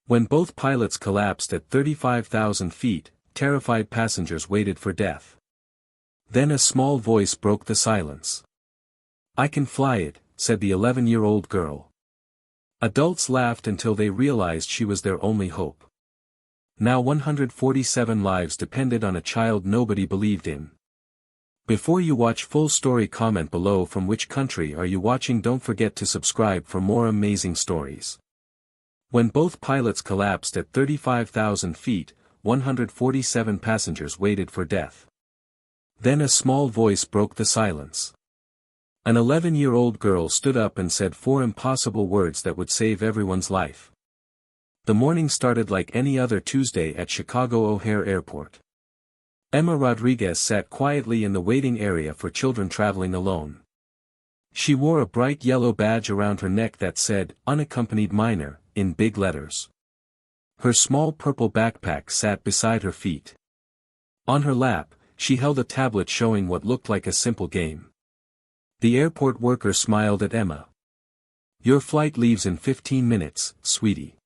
When both pilots collapsed at 35,000 feet, terrified passengers waited for death. Then a small voice broke the silence. "I can fly it," said the 11-year-old girl. Adults laughed until they realized she was their only hope. Now 147 lives depended on a child nobody believed in. Before you watch full story, comment below from which country are you watching. Don't forget to subscribe for more amazing stories. When both pilots collapsed at 35,000 feet, 147 passengers waited for death. Then a small voice broke the silence. An 11-year-old girl stood up and said 4 impossible words that would save everyone's life. The morning started like any other Tuesday at Chicago O'Hare Airport. Emma Rodriguez sat quietly in the waiting area for children traveling alone. She wore a bright yellow badge around her neck that said, "Unaccompanied minor," in big letters. Her small purple backpack sat beside her feet. On her lap, she held a tablet showing what looked like a simple game. The airport worker smiled at Emma. "Your flight leaves in 15 minutes, sweetie.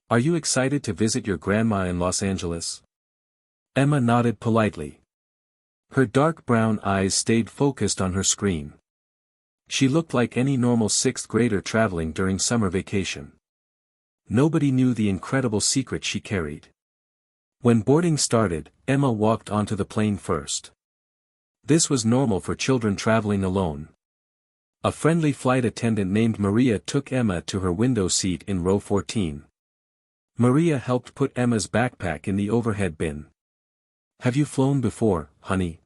Are you excited to visit your grandma in Los Angeles?" Emma nodded politely. Her dark brown eyes stayed focused on her screen. She looked like any normal 6th grader traveling during summer vacation. Nobody knew the incredible secret she carried. When boarding started, Emma walked onto the plane first. This was normal for children traveling alone. A friendly flight attendant named Maria took Emma to her window seat in row 14. Maria helped put Emma's backpack in the overhead bin. "Have you flown before, honey?"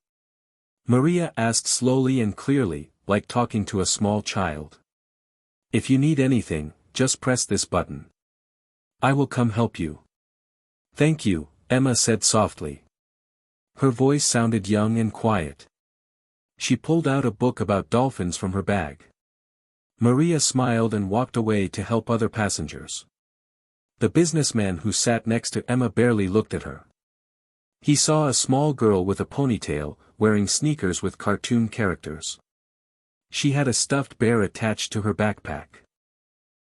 Maria asked slowly and clearly, like talking to a small child. "If you need anything, just press this button. I will come help you." "Thank you," Emma said softly. Her voice sounded young and quiet. She pulled out a book about dolphins from her bag. Maria smiled and walked away to help other passengers. The businessman who sat next to Emma barely looked at her. He saw a small girl with a ponytail, wearing sneakers with cartoon characters. She had a stuffed bear attached to her backpack.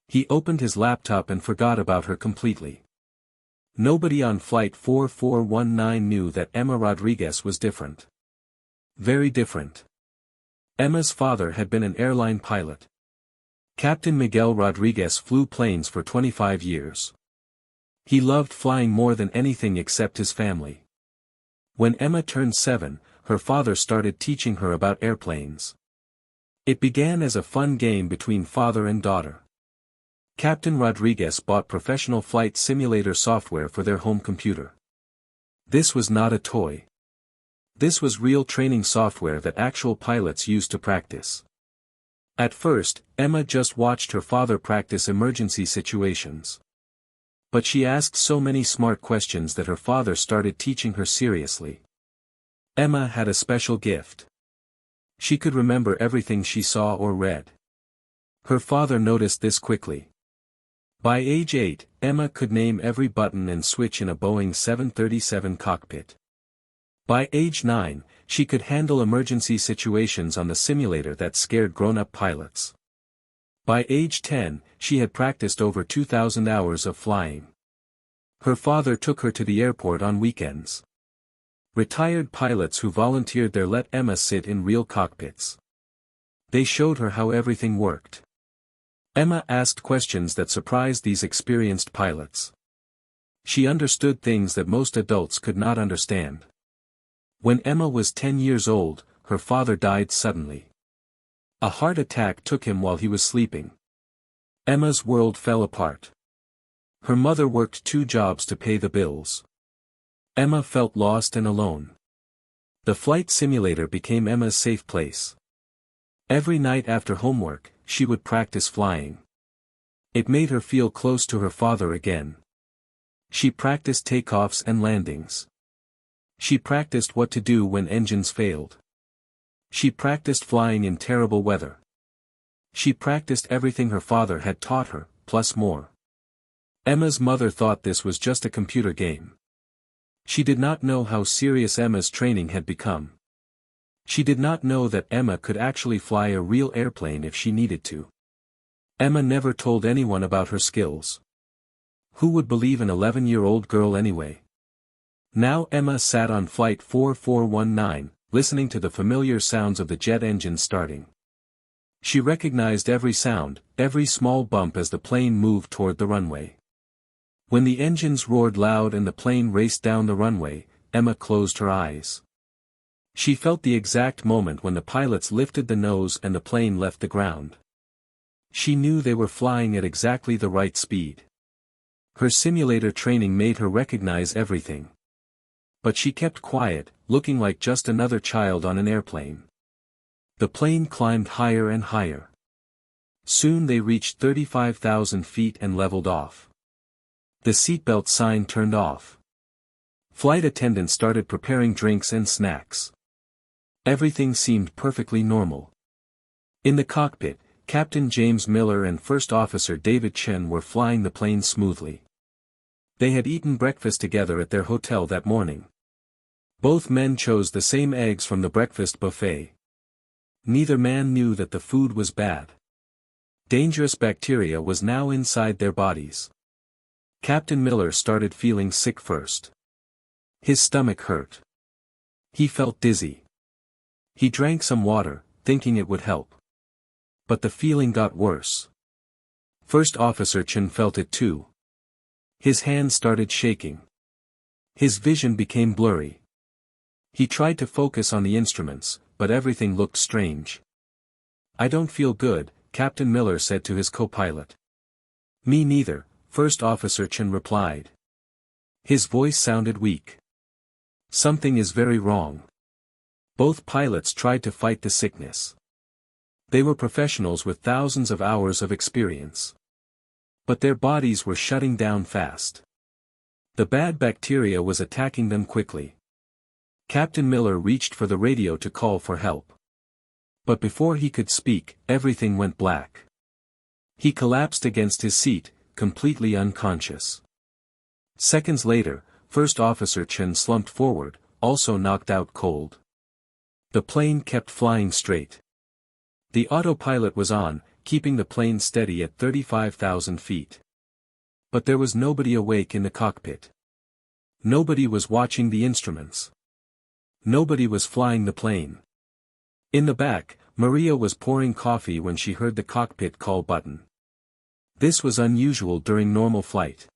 He opened his laptop and forgot about her completely. Nobody on Flight 4419 knew that Emma Rodriguez was different. Very different. Emma's father had been an airline pilot. Captain Miguel Rodriguez flew planes for 25 years. He loved flying more than anything except his family. When Emma turned 7, her father started teaching her about airplanes. It began as a fun game between father and daughter. Captain Rodriguez bought professional flight simulator software for their home computer. This was not a toy. This was real training software that actual pilots used to practice. At first, Emma just watched her father practice emergency situations. But she asked so many smart questions that her father started teaching her seriously. Emma had a special gift. She could remember everything she saw or read. Her father noticed this quickly. By age 8, Emma could name every button and switch in a Boeing 737 cockpit. By age 9, she could handle emergency situations on the simulator that scared grown-up pilots. By age 10, she had practiced over 2,000 hours of flying. Her father took her to the airport on weekends. Retired pilots who volunteered there let Emma sit in real cockpits. They showed her how everything worked. Emma asked questions that surprised these experienced pilots. She understood things that most adults could not understand. When Emma was 10 years old, her father died suddenly. A heart attack took him while he was sleeping. Emma's world fell apart. Her mother worked 2 jobs to pay the bills. Emma felt lost and alone. The flight simulator became Emma's safe place. Every night after homework, she would practice flying. It made her feel close to her father again. She practiced takeoffs and landings. She practiced what to do when engines failed. She practiced flying in terrible weather. She practiced everything her father had taught her, plus more. Emma's mother thought this was just a computer game. She did not know how serious Emma's training had become. She did not know that Emma could actually fly a real airplane if she needed to. Emma never told anyone about her skills. Who would believe an 11-year-old girl anyway? Now Emma sat on flight 4419, listening to the familiar sounds of the jet engine starting. She recognized every sound, every small bump as the plane moved toward the runway. When the engines roared loud and the plane raced down the runway, Emma closed her eyes. She felt the exact moment when the pilots lifted the nose and the plane left the ground. She knew they were flying at exactly the right speed. Her simulator training made her recognize everything. But she kept quiet, looking like just another child on an airplane. The plane climbed higher and higher. Soon they reached 35,000 feet and leveled off. The seatbelt sign turned off. Flight attendants started preparing drinks and snacks. Everything seemed perfectly normal. In the cockpit, Captain James Miller and First Officer David Chen were flying the plane smoothly. They had eaten breakfast together at their hotel that morning. Both men chose the same eggs from the breakfast buffet. Neither man knew that the food was bad. Dangerous bacteria was now inside their bodies. Captain Miller started feeling sick first. His stomach hurt. He felt dizzy. He drank some water, thinking it would help. But the feeling got worse. First Officer Chen felt it too. His hands started shaking. His vision became blurry. He tried to focus on the instruments, but everything looked strange. "I don't feel good," Captain Miller said to his co-pilot. "Me neither," First Officer Chen replied. His voice sounded weak. "Something is very wrong." Both pilots tried to fight the sickness. They were professionals with thousands of hours of experience. But their bodies were shutting down fast. The bad bacteria was attacking them quickly. Captain Miller reached for the radio to call for help. But before he could speak, everything went black. He collapsed against his seat, completely unconscious. Seconds later, First Officer Chen slumped forward, also knocked out cold. The plane kept flying straight. The autopilot was on, keeping the plane steady at 35,000 feet. But there was nobody awake in the cockpit. Nobody was watching the instruments. Nobody was flying the plane. In the back, Maria was pouring coffee when she heard the cockpit call button. This was unusual during normal flight.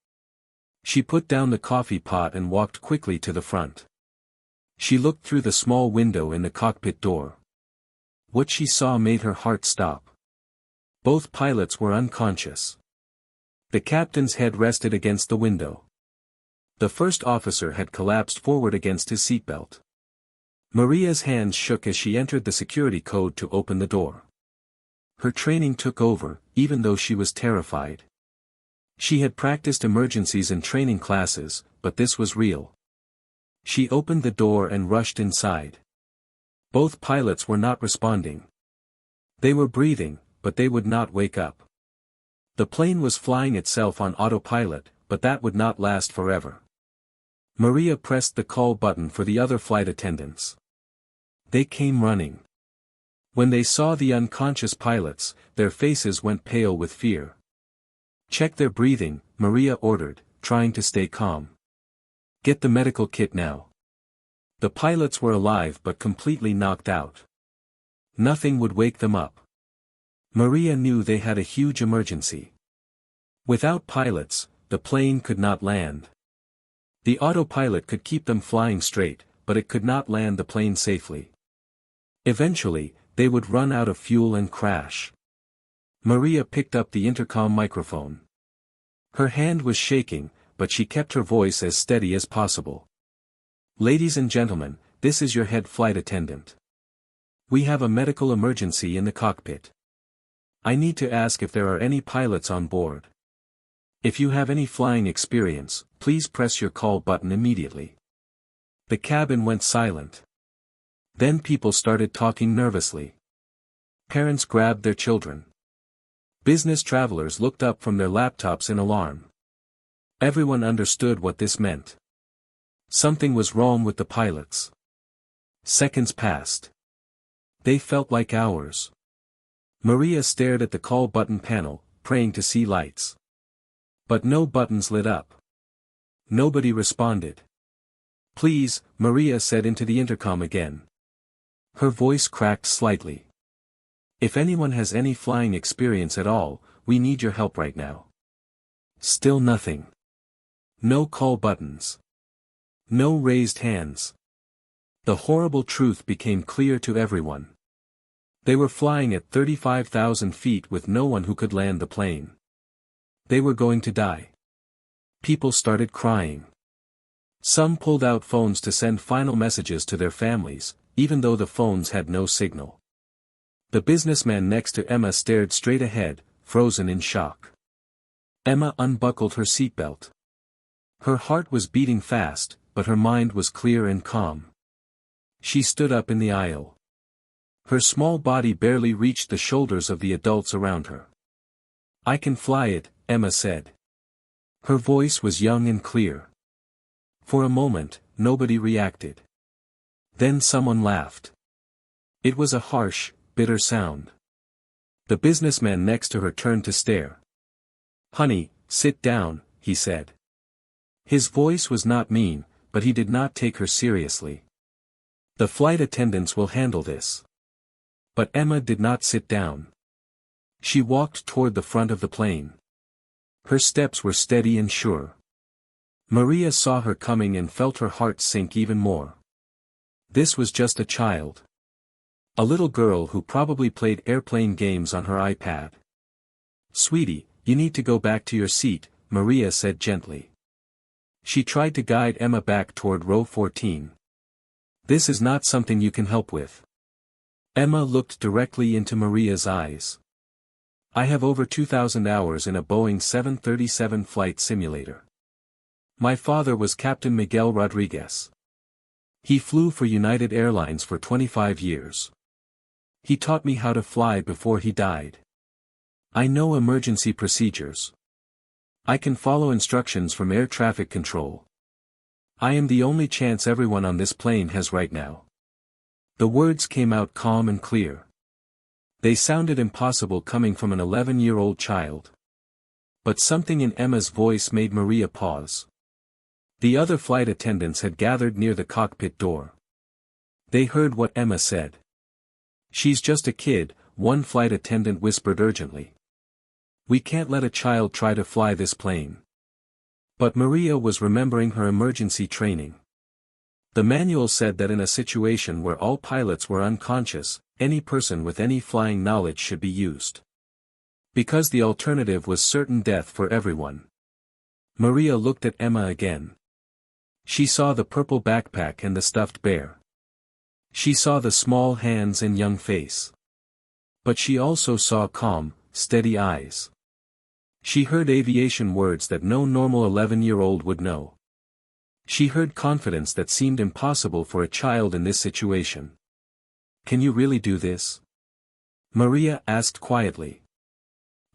She put down the coffee pot and walked quickly to the front. She looked through the small window in the cockpit door. What she saw made her heart stop. Both pilots were unconscious. The captain's head rested against the window. The first officer had collapsed forward against his seatbelt. Maria's hands shook as she entered the security code to open the door. Her training took over, even though she was terrified. She had practiced emergencies in training classes, but this was real. She opened the door and rushed inside. Both pilots were not responding. They were breathing, but they would not wake up. The plane was flying itself on autopilot, but that would not last forever. Maria pressed the call button for the other flight attendants. They came running. When they saw the unconscious pilots, their faces went pale with fear. "Check their breathing," Maria ordered, trying to stay calm. "Get the medical kit now." The pilots were alive but completely knocked out. Nothing would wake them up. Maria knew they had a huge emergency. Without pilots, the plane could not land. The autopilot could keep them flying straight, but it could not land the plane safely. Eventually, they would run out of fuel and crash. Maria picked up the intercom microphone. Her hand was shaking, but she kept her voice as steady as possible. "Ladies and gentlemen, this is your head flight attendant. We have a medical emergency in the cockpit. I need to ask if there are any pilots on board. If you have any flying experience, please press your call button immediately." The cabin went silent. Then people started talking nervously. Parents grabbed their children. Business travelers looked up from their laptops in alarm. Everyone understood what this meant. Something was wrong with the pilots. Seconds passed. They felt like hours. Maria stared at the call button panel, praying to see lights. But no buttons lit up. Nobody responded. "Please," Maria said into the intercom again. Her voice cracked slightly. "If anyone has any flying experience at all, we need your help right now." Still nothing. No call buttons. No raised hands. The horrible truth became clear to everyone. They were flying at 35,000 feet with no one who could land the plane. They were going to die. People started crying. Some pulled out phones to send final messages to their families, even though the phones had no signal. The businessman next to Emma stared straight ahead, frozen in shock. Emma unbuckled her seatbelt. Her heart was beating fast, but her mind was clear and calm. She stood up in the aisle. Her small body barely reached the shoulders of the adults around her. "I can fly it," Emma said. Her voice was young and clear. For a moment, nobody reacted. Then someone laughed. It was a harsh, bitter sound. The businessman next to her turned to stare. "Honey, sit down," he said. His voice was not mean, but he did not take her seriously. "The flight attendants will handle this." But Emma did not sit down. She walked toward the front of the plane. Her steps were steady and sure. Maria saw her coming and felt her heart sink even more. This was just a child. A little girl who probably played airplane games on her iPad. "Sweetie, you need to go back to your seat," Maria said gently. She tried to guide Emma back toward row 14. "This is not something you can help with." Emma looked directly into Maria's eyes. "I have over 2,000 hours in a Boeing 737 flight simulator. My father was Captain Miguel Rodriguez. He flew for United Airlines for 25 years. He taught me how to fly before he died. I know emergency procedures. I can follow instructions from air traffic control. I am the only chance everyone on this plane has right now." The words came out calm and clear. They sounded impossible coming from an 11-year-old child. But something in Emma's voice made Maria pause. The other flight attendants had gathered near the cockpit door. They heard what Emma said. "She's just a kid," one flight attendant whispered urgently. "We can't let a child try to fly this plane." But Maria was remembering her emergency training. The manual said that in a situation where all pilots were unconscious, any person with any flying knowledge should be used. Because the alternative was certain death for everyone. Maria looked at Emma again. She saw the purple backpack and the stuffed bear. She saw the small hands and young face. But she also saw calm, steady eyes. She heard aviation words that no normal 11-year-old would know. She heard confidence that seemed impossible for a child in this situation. "Can you really do this?" Maria asked quietly.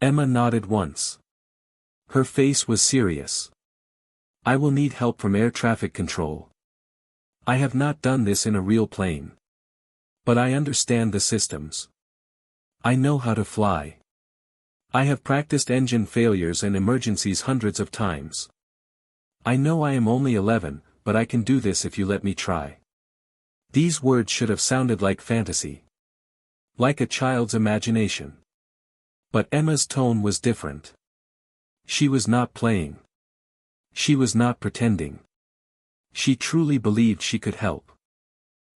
Emma nodded once. Her face was serious. "I will need help from air traffic control. I have not done this in a real plane. But I understand the systems. I know how to fly. I have practiced engine failures and emergencies hundreds of times. I know I am only 11, but I can do this if you let me try." These words should have sounded like fantasy. Like a child's imagination. But Emma's tone was different. She was not playing. She was not pretending. She truly believed she could help.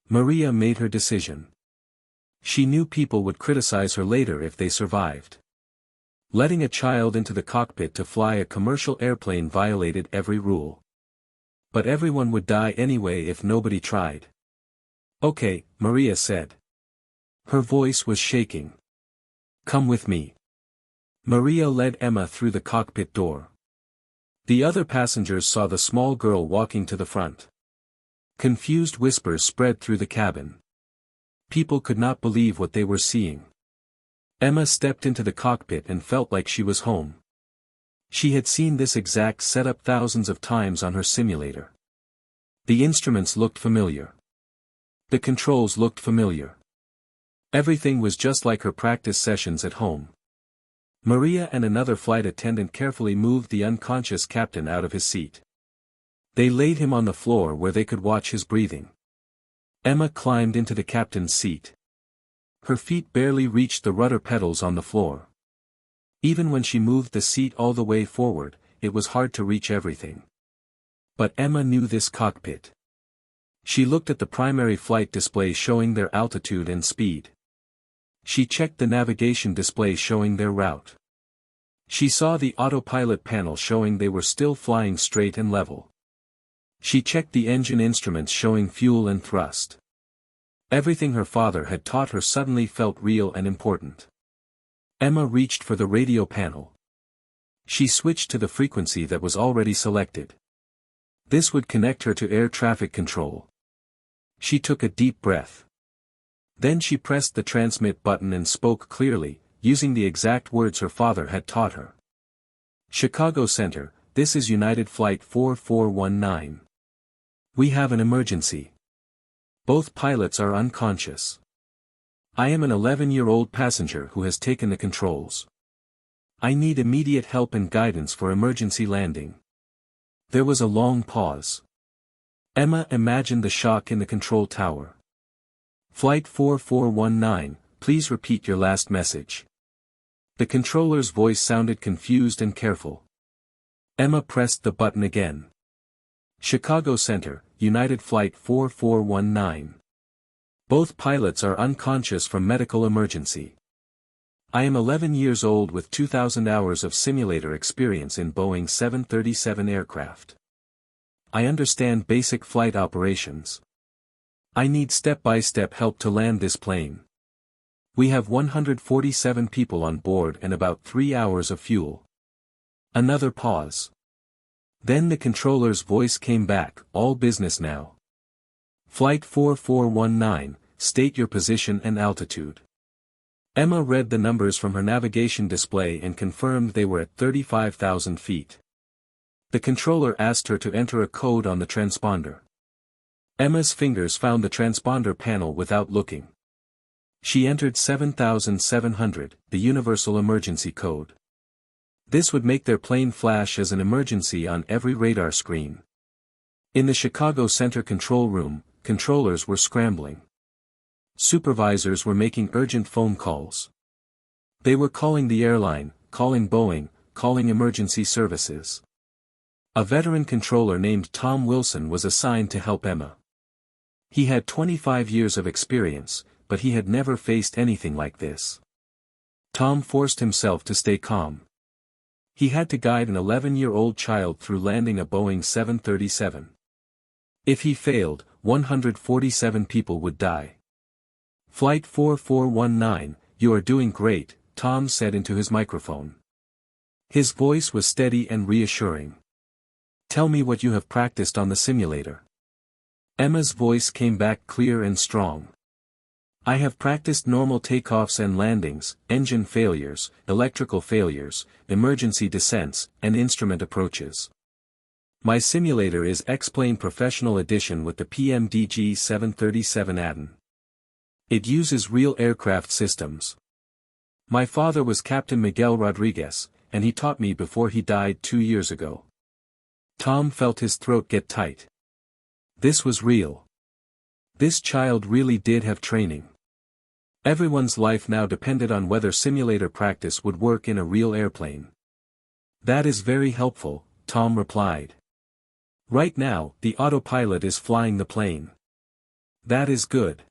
Maria made her decision. She knew people would criticize her later if they survived. Letting a child into the cockpit to fly a commercial airplane violated every rule. But everyone would die anyway if nobody tried. "Okay," Maria said. Her voice was shaking. "Come with me." Maria led Emma through the cockpit door. The other passengers saw the small girl walking to the front. Confused whispers spread through the cabin. People could not believe what they were seeing. Emma stepped into the cockpit and felt like she was home. She had seen this exact setup thousands of times on her simulator. The instruments looked familiar. The controls looked familiar. Everything was just like her practice sessions at home. Maria and another flight attendant carefully moved the unconscious captain out of his seat. They laid him on the floor where they could watch his breathing. Emma climbed into the captain's seat. Her feet barely reached the rudder pedals on the floor. Even when she moved the seat all the way forward, it was hard to reach everything. But Emma knew this cockpit. She looked at the primary flight display showing their altitude and speed. She checked the navigation display showing their route. She saw the autopilot panel showing they were still flying straight and level. She checked the engine instruments showing fuel and thrust. Everything her father had taught her suddenly felt real and important. Emma reached for the radio panel. She switched to the frequency that was already selected. This would connect her to air traffic control. She took a deep breath. Then she pressed the transmit button and spoke clearly, using the exact words her father had taught her. Chicago Center, this is United Flight 4419. We have an emergency. Both pilots are unconscious. I am an 11-year-old passenger who has taken the controls. I need immediate help and guidance for emergency landing. There was a long pause. Emma imagined the shock in the control tower. Flight 4419, please repeat your last message. The controller's voice sounded confused and careful. Emma pressed the button again. Chicago Center, United Flight 4419. Both pilots are unconscious from medical emergency. I am 11 years old with 2,000 hours of simulator experience in Boeing 737 aircraft. I understand basic flight operations. I need step-by-step help to land this plane. We have 147 people on board and about 3 hours of fuel. Another pause. Then the controller's voice came back, all business now. Flight 4419, state your position and altitude. Emma read the numbers from her navigation display and confirmed they were at 35,000 feet. The controller asked her to enter a code on the transponder. Emma's fingers found the transponder panel without looking. She entered 7700, the universal emergency code. This would make their plane flash as an emergency on every radar screen. In the Chicago Center control room, controllers were scrambling. Supervisors were making urgent phone calls. They were calling the airline, calling Boeing, calling emergency services. A veteran controller named Tom Wilson was assigned to help Emma. He had 25 years of experience, but he had never faced anything like this. Tom forced himself to stay calm. He had to guide an 11-year-old child through landing a Boeing 737. If he failed, 147 people would die. Flight 4419, you are doing great, Tom said into his microphone. His voice was steady and reassuring. Tell me what you have practiced on the simulator. Emma's voice came back clear and strong. I have practiced normal takeoffs and landings, engine failures, electrical failures, emergency descents, and instrument approaches. My simulator is X-Plane Professional Edition with the PMDG 737 add-on. It uses real aircraft systems. My father was Captain Miguel Rodriguez, and he taught me before he died 2 years ago. Tom felt his throat get tight. This was real. This child really did have training. Everyone's life now depended on whether simulator practice would work in a real airplane. That is very helpful, Tom replied. Right now, the autopilot is flying the plane. That is good.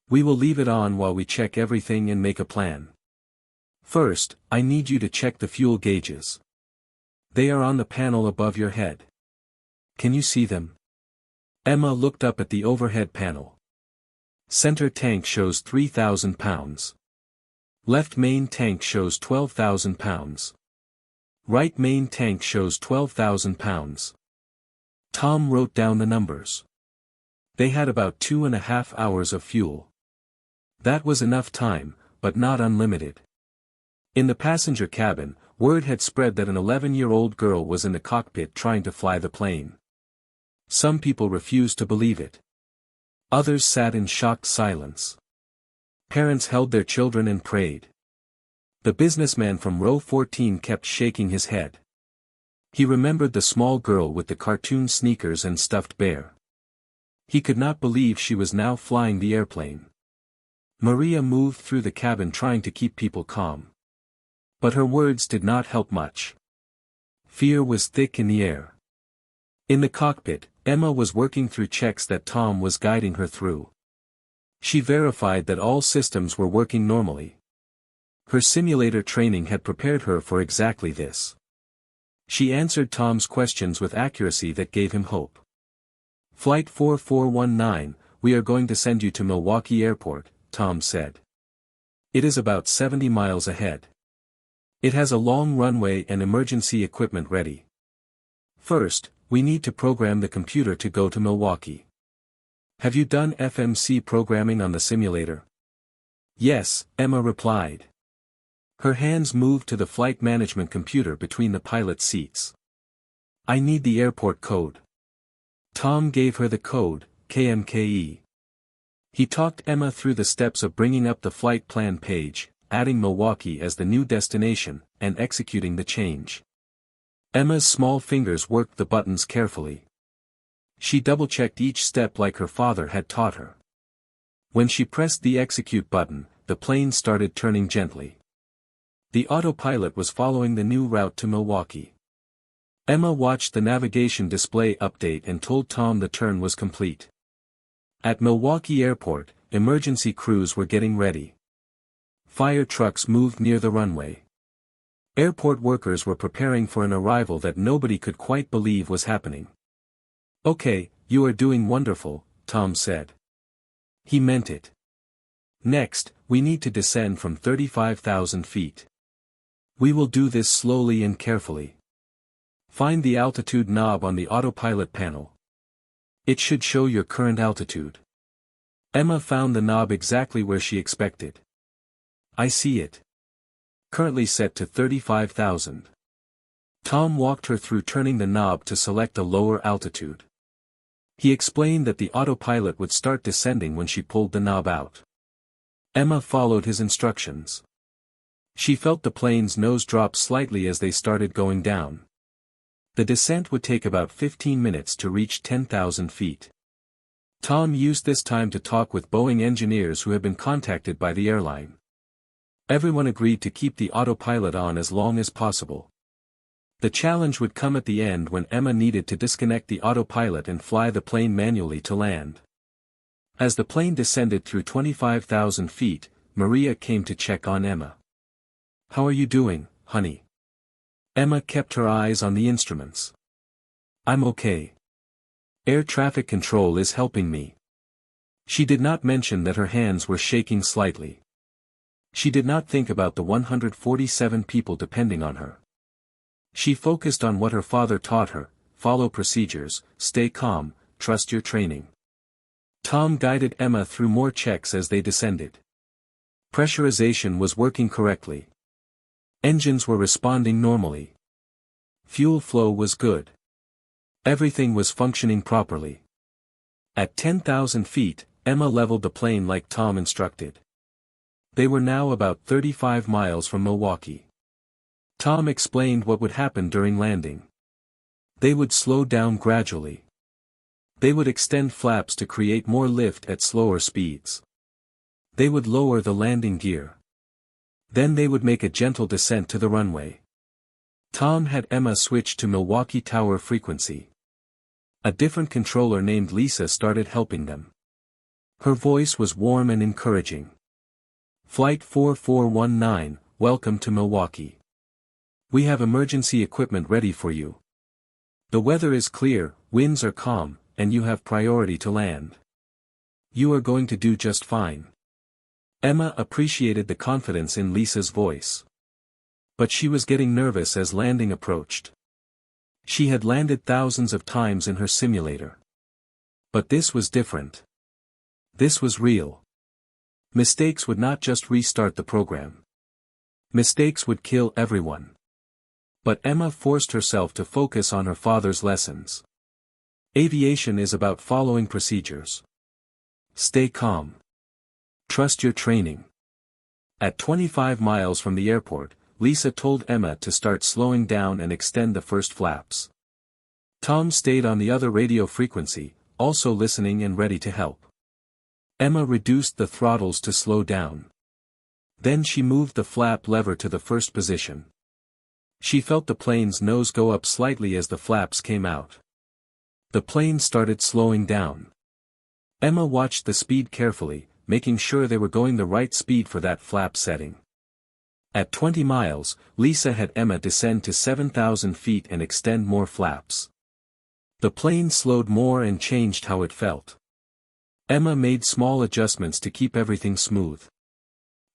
We will leave it on while we check everything and make a plan. First, I need you to check the fuel gauges. They are on the panel above your head. Can you see them? Emma looked up at the overhead panel. Center tank shows 3,000 pounds. Left main tank shows 12,000 pounds. Right main tank shows 12,000 pounds. Tom wrote down the numbers. They had about 2.5 hours of fuel. That was enough time, but not unlimited. In the passenger cabin, word had spread that an 11-year-old girl was in the cockpit trying to fly the plane. Some people refused to believe it. Others sat in shocked silence. Parents held their children and prayed. The businessman from row 14 kept shaking his head. He remembered the small girl with the cartoon sneakers and stuffed bear. He could not believe she was now flying the airplane. Maria moved through the cabin trying to keep people calm. But her words did not help much. Fear was thick in the air. In the cockpit, Emma was working through checks that Tom was guiding her through. She verified that all systems were working normally. Her simulator training had prepared her for exactly this. She answered Tom's questions with accuracy that gave him hope. Flight 4419, we are going to send you to Milwaukee Airport, Tom said. It is about 70 miles ahead. It has a long runway and emergency equipment ready. First, we need to program the computer to go to Milwaukee. Have you done FMC programming on the simulator? Yes, Emma replied. Her hands moved to the flight management computer between the pilot's seats. I need the airport code. Tom gave her the code, KMKE. He talked Emma through the steps of bringing up the flight plan page, adding Milwaukee as the new destination, and executing the change. Emma's small fingers worked the buttons carefully. She double-checked each step like her father had taught her. When she pressed the execute button, the plane started turning gently. The autopilot was following the new route to Milwaukee. Emma watched the navigation display update and told Tom the turn was complete. At Milwaukee Airport, emergency crews were getting ready. Fire trucks moved near the runway. Airport workers were preparing for an arrival that nobody could quite believe was happening. Okay, you are doing wonderful, Tom said. He meant it. Next, we need to descend from 35,000 feet. We will do this slowly and carefully. Find the altitude knob on the autopilot panel. It should show your current altitude. Emma found the knob exactly where she expected. I see it. Currently set to 35,000. Tom walked her through turning the knob to select a lower altitude. He explained that the autopilot would start descending when she pulled the knob out. Emma followed his instructions. She felt the plane's nose drop slightly as they started going down. The descent would take about 15 minutes to reach 10,000 feet. Tom used this time to talk with Boeing engineers who had been contacted by the airline. Everyone agreed to keep the autopilot on as long as possible. The challenge would come at the end when Emma needed to disconnect the autopilot and fly the plane manually to land. As the plane descended through 25,000 feet, Maria came to check on Emma. How are you doing, honey? Emma kept her eyes on the instruments. I'm okay. Air traffic control is helping me. She did not mention that her hands were shaking slightly. She did not think about the 147 people depending on her. She focused on what her father taught her: follow procedures, stay calm, trust your training. Tom guided Emma through more checks as they descended. Pressurization was working correctly. Engines were responding normally. Fuel flow was good. Everything was functioning properly. At 10,000 feet, Emma leveled the plane like Tom instructed. They were now about 35 miles from Milwaukee. Tom explained what would happen during landing. They would slow down gradually. They would extend flaps to create more lift at slower speeds. They would lower the landing gear. Then they would make a gentle descent to the runway. Tom had Emma switch to Milwaukee Tower frequency. A different controller named Lisa started helping them. Her voice was warm and encouraging. Flight 4419, welcome to Milwaukee. We have emergency equipment ready for you. The weather is clear, winds are calm, and you have priority to land. You are going to do just fine. Emma appreciated the confidence in Lisa's voice. But she was getting nervous as landing approached. She had landed thousands of times in her simulator. But this was different. This was real. Mistakes would not just restart the program. Mistakes would kill everyone. But Emma forced herself to focus on her father's lessons. Aviation is about following procedures. Stay calm. Trust your training. At 25 miles from the airport, Lisa told Emma to start slowing down and extend the first flaps. Tom stayed on the other radio frequency, also listening and ready to help. Emma reduced the throttles to slow down. Then she moved the flap lever to the first position. She felt the plane's nose go up slightly as the flaps came out. The plane started slowing down. Emma watched the speed carefully, making sure they were going the right speed for that flap setting. At 20 miles, Lisa had Emma descend to 7,000 feet and extend more flaps. The plane slowed more and changed how it felt. Emma made small adjustments to keep everything smooth.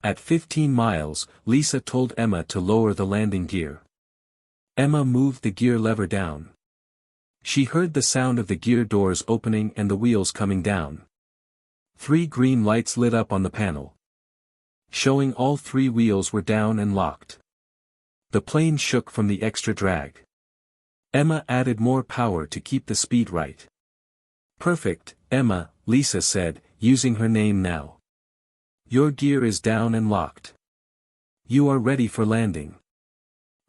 At 15 miles, Lisa told Emma to lower the landing gear. Emma moved the gear lever down. She heard the sound of the gear doors opening and the wheels coming down. 3 green lights lit up on the panel, showing all 3 wheels were down and locked. The plane shook from the extra drag. Emma added more power to keep the speed right. "Perfect, Emma," Lisa said, using her name now. "Your gear is down and locked. You are ready for landing.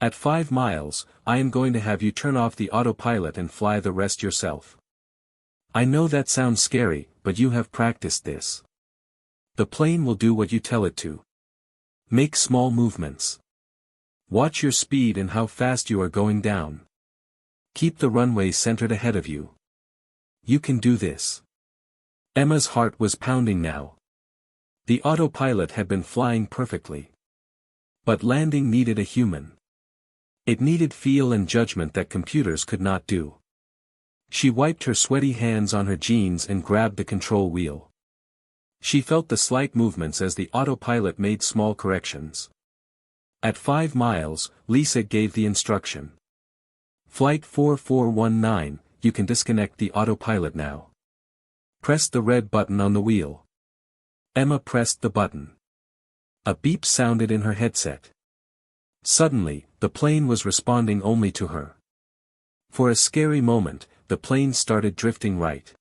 At 5 miles, I am going to have you turn off the autopilot and fly the rest yourself. I know that sounds scary, but you have practiced this. The plane will do what you tell it to. Make small movements. Watch your speed and how fast you are going down. Keep the runway centered ahead of you. You can do this." Emma's heart was pounding now. The autopilot had been flying perfectly. But landing needed a human. It needed feel and judgment that computers could not do. She wiped her sweaty hands on her jeans and grabbed the control wheel. She felt the slight movements as the autopilot made small corrections. At 5 miles, Lisa gave the instruction. "Flight 4419, you can disconnect the autopilot now. Press the red button on the wheel." Emma pressed the button. A beep sounded in her headset. Suddenly, the plane was responding only to her. For a scary moment, the plane started drifting right.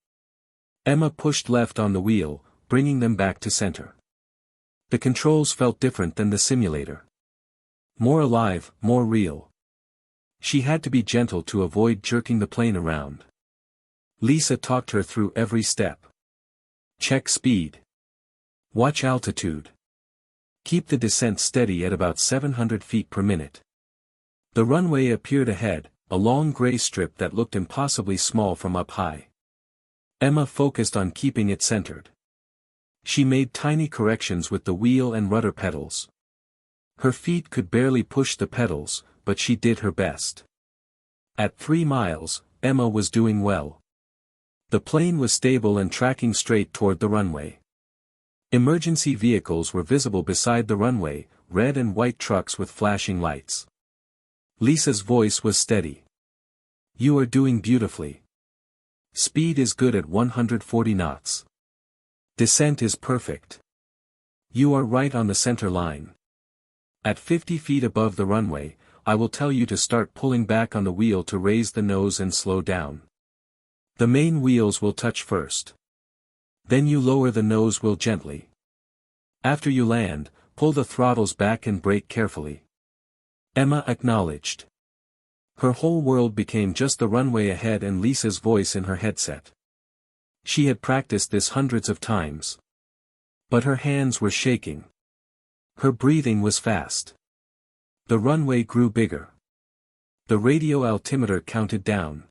Emma pushed left on the wheel, bringing them back to center. The controls felt different than the simulator. More alive, more real. She had to be gentle to avoid jerking the plane around. Lisa talked her through every step. Check speed. Watch altitude. Keep the descent steady at about 700 feet per minute. The runway appeared ahead, a long gray strip that looked impossibly small from up high. Emma focused on keeping it centered. She made tiny corrections with the wheel and rudder pedals. Her feet could barely push the pedals, but she did her best. At 3 miles, Emma was doing well. The plane was stable and tracking straight toward the runway. Emergency vehicles were visible beside the runway, red and white trucks with flashing lights. Lisa's voice was steady. "You are doing beautifully. Speed is good at 140 knots. Descent is perfect. You are right on the center line. At 50 feet above the runway, I will tell you to start pulling back on the wheel to raise the nose and slow down. The main wheels will touch first. Then you lower the nose wheel gently. After you land, pull the throttles back and brake carefully." Emma acknowledged. Her whole world became just the runway ahead and Lisa's voice in her headset. She had practiced this hundreds of times. But her hands were shaking. Her breathing was fast. The runway grew bigger. The radio altimeter counted down.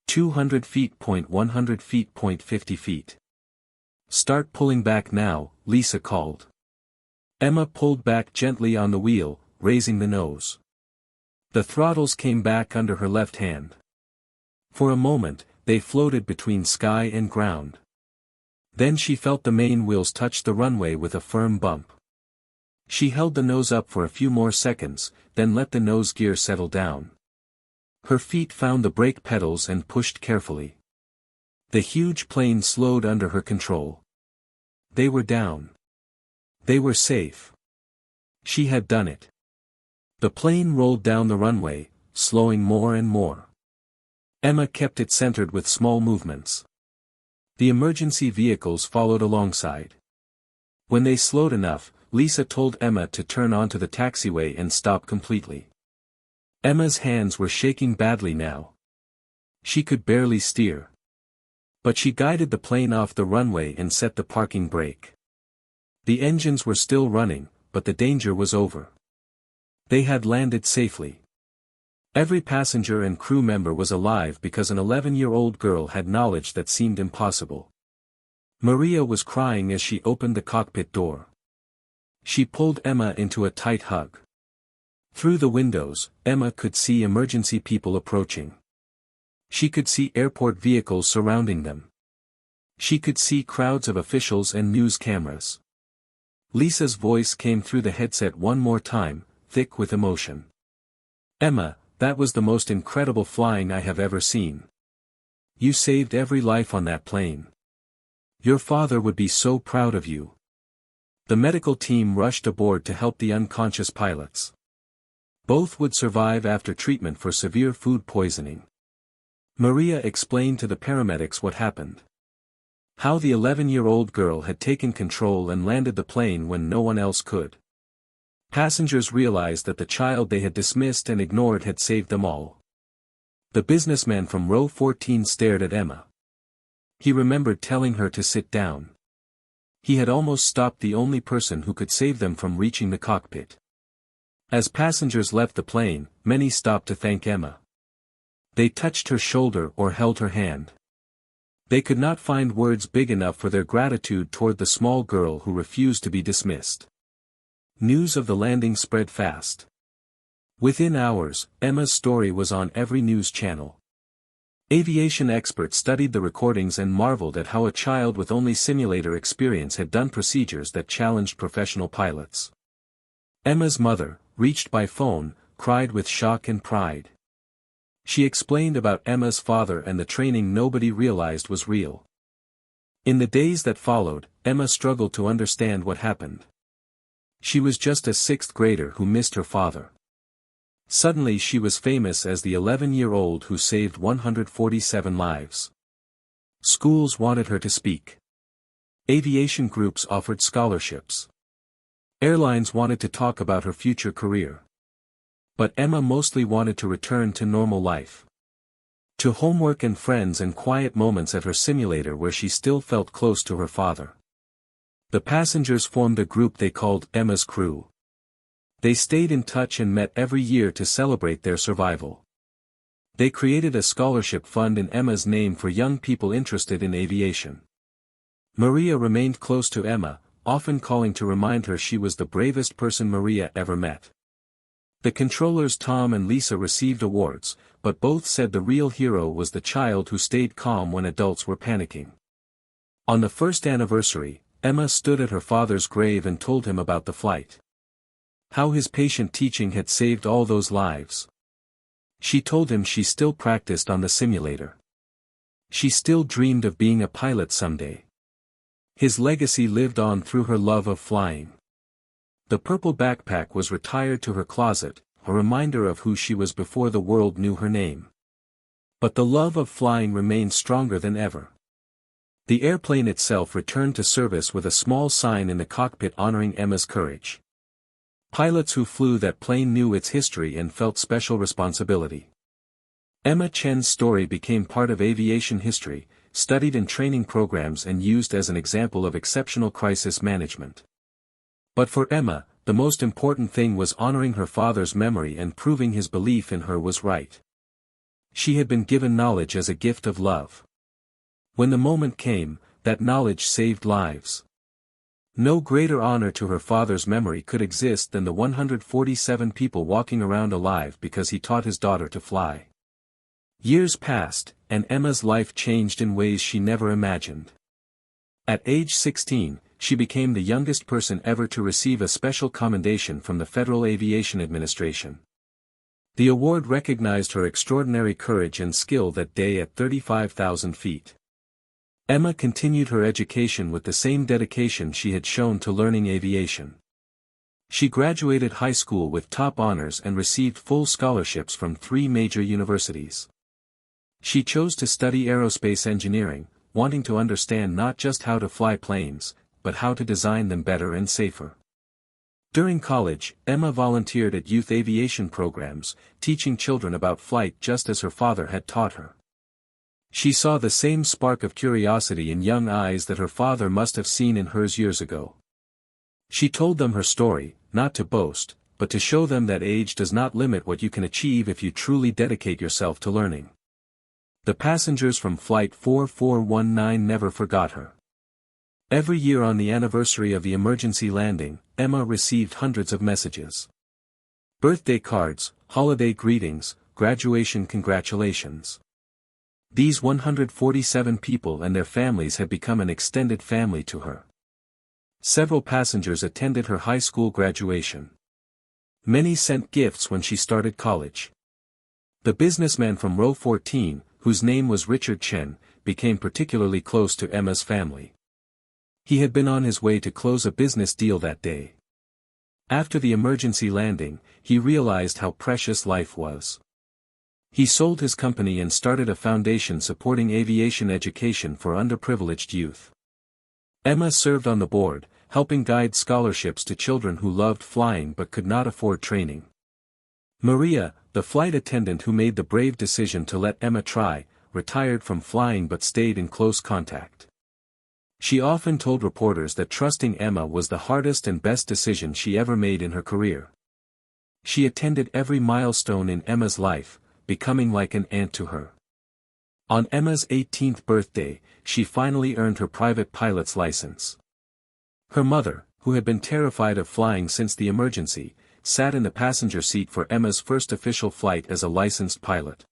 200 feet, 100 feet, 50 feet. "Start pulling back now," Lisa called. Emma pulled back gently on the wheel, raising the nose. The throttles came back under her left hand. For a moment, they floated between sky and ground. Then she felt the main wheels touch the runway with a firm bump. She held the nose up for a few more seconds, then let the nose gear settle down. Her feet found the brake pedals and pushed carefully. The huge plane slowed under her control. They were down. They were safe. She had done it. The plane rolled down the runway, slowing more and more. Emma kept it centered with small movements. The emergency vehicles followed alongside. When they slowed enough, Lisa told Emma to turn onto the taxiway and stop completely. Emma's hands were shaking badly now. She could barely steer. But she guided the plane off the runway and set the parking brake. The engines were still running, but the danger was over. They had landed safely. Every passenger and crew member was alive because an 11-year-old girl had knowledge that seemed impossible. Maria was crying as she opened the cockpit door. She pulled Emma into a tight hug. Through the windows, Emma could see emergency people approaching. She could see airport vehicles surrounding them. She could see crowds of officials and news cameras. Lisa's voice came through the headset one more time, thick with emotion. "Emma, that was the most incredible flying I have ever seen. You saved every life on that plane. Your father would be so proud of you." The medical team rushed aboard to help the unconscious pilots. Both would survive after treatment for severe food poisoning. Maria explained to the paramedics what happened. How the 11-year-old girl had taken control and landed the plane when no one else could. Passengers realized that the child they had dismissed and ignored had saved them all. The businessman from row 14 stared at Emma. He remembered telling her to sit down. He had almost stopped the only person who could save them from reaching the cockpit. As passengers left the plane, many stopped to thank Emma. They touched her shoulder or held her hand. They could not find words big enough for their gratitude toward the small girl who refused to be dismissed. News of the landing spread fast. Within hours, Emma's story was on every news channel. Aviation experts studied the recordings and marveled at how a child with only simulator experience had done procedures that challenged professional pilots. Emma's mother, reached by phone, cried with shock and pride. She explained about Emma's father and the training nobody realized was real. In the days that followed, Emma struggled to understand what happened. She was just a sixth grader who missed her father. Suddenly she was famous as the 11-year-old who saved 147 lives. Schools wanted her to speak. Aviation groups offered scholarships. Airlines wanted to talk about her future career. But Emma mostly wanted to return to normal life. To homework and friends and quiet moments at her simulator where she still felt close to her father. The passengers formed a group they called Emma's Crew. They stayed in touch and met every year to celebrate their survival. They created a scholarship fund in Emma's name for young people interested in aviation. Maria remained close to Emma, often calling to remind her she was the bravest person Maria ever met. The controllers Tom and Lisa received awards, but both said the real hero was the child who stayed calm when adults were panicking. On the first anniversary, Emma stood at her father's grave and told him about the flight. How his patient teaching had saved all those lives. She told him she still practiced on the simulator. She still dreamed of being a pilot someday. His legacy lived on through her love of flying. The purple backpack was retired to her closet, a reminder of who she was before the world knew her name. But the love of flying remained stronger than ever. The airplane itself returned to service with a small sign in the cockpit honoring Emma's courage. Pilots who flew that plane knew its history and felt special responsibility. Emma Chen's story became part of aviation history, studied in training programs and used as an example of exceptional crisis management. But for Emma, the most important thing was honoring her father's memory and proving his belief in her was right. She had been given knowledge as a gift of love. When the moment came, that knowledge saved lives. No greater honor to her father's memory could exist than the 147 people walking around alive because he taught his daughter to fly. Years passed, and Emma's life changed in ways she never imagined. At age 16, she became the youngest person ever to receive a special commendation from the Federal Aviation Administration. The award recognized her extraordinary courage and skill that day at 35,000 feet. Emma continued her education with the same dedication she had shown to learning aviation. She graduated high school with top honors and received full scholarships from 3 major universities. She chose to study aerospace engineering, wanting to understand not just how to fly planes, but how to design them better and safer. During college, Emma volunteered at youth aviation programs, teaching children about flight just as her father had taught her. She saw the same spark of curiosity in young eyes that her father must have seen in hers years ago. She told them her story, not to boast, but to show them that age does not limit what you can achieve if you truly dedicate yourself to learning. The passengers from Flight 4419 never forgot her. Every year on the anniversary of the emergency landing, Emma received hundreds of messages. Birthday cards, holiday greetings, graduation congratulations. These 147 people and their families had become an extended family to her. Several passengers attended her high school graduation. Many sent gifts when she started college. The businessman from row 14, whose name was Richard Chen, became particularly close to Emma's family. He had been on his way to close a business deal that day. After the emergency landing, he realized how precious life was. He sold his company and started a foundation supporting aviation education for underprivileged youth. Emma served on the board, helping guide scholarships to children who loved flying but could not afford training. Maria, the flight attendant who made the brave decision to let Emma try, retired from flying but stayed in close contact. She often told reporters that trusting Emma was the hardest and best decision she ever made in her career. She attended every milestone in Emma's life, becoming like an aunt to her. On Emma's 18th birthday, she finally earned her private pilot's license. Her mother, who had been terrified of flying since the emergency, sat in the passenger seat for Emma's first official flight as a licensed pilot.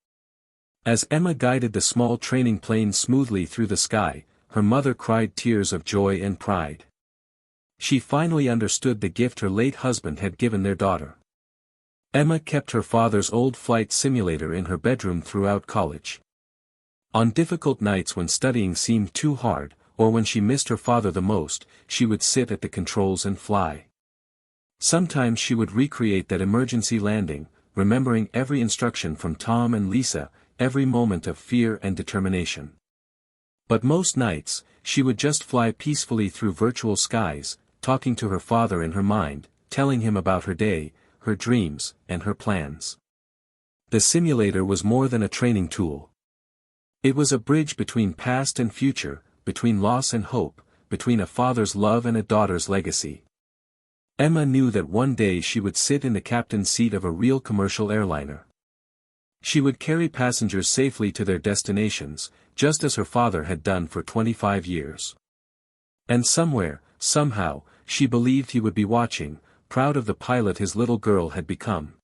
As Emma guided the small training plane smoothly through the sky, her mother cried tears of joy and pride. She finally understood the gift her late husband had given their daughter. Emma kept her father's old flight simulator in her bedroom throughout college. On difficult nights when studying seemed too hard, or when she missed her father the most, she would sit at the controls and fly. Sometimes she would recreate that emergency landing, remembering every instruction from Tom and Lisa, every moment of fear and determination. But most nights, she would just fly peacefully through virtual skies, talking to her father in her mind, telling him about her day, her dreams, and her plans. The simulator was more than a training tool. It was a bridge between past and future, between loss and hope, between a father's love and a daughter's legacy. Emma knew that one day she would sit in the captain's seat of a real commercial airliner. She would carry passengers safely to their destinations, just as her father had done for 25 years. And somewhere, somehow, she believed he would be watching, proud of the pilot his little girl had become.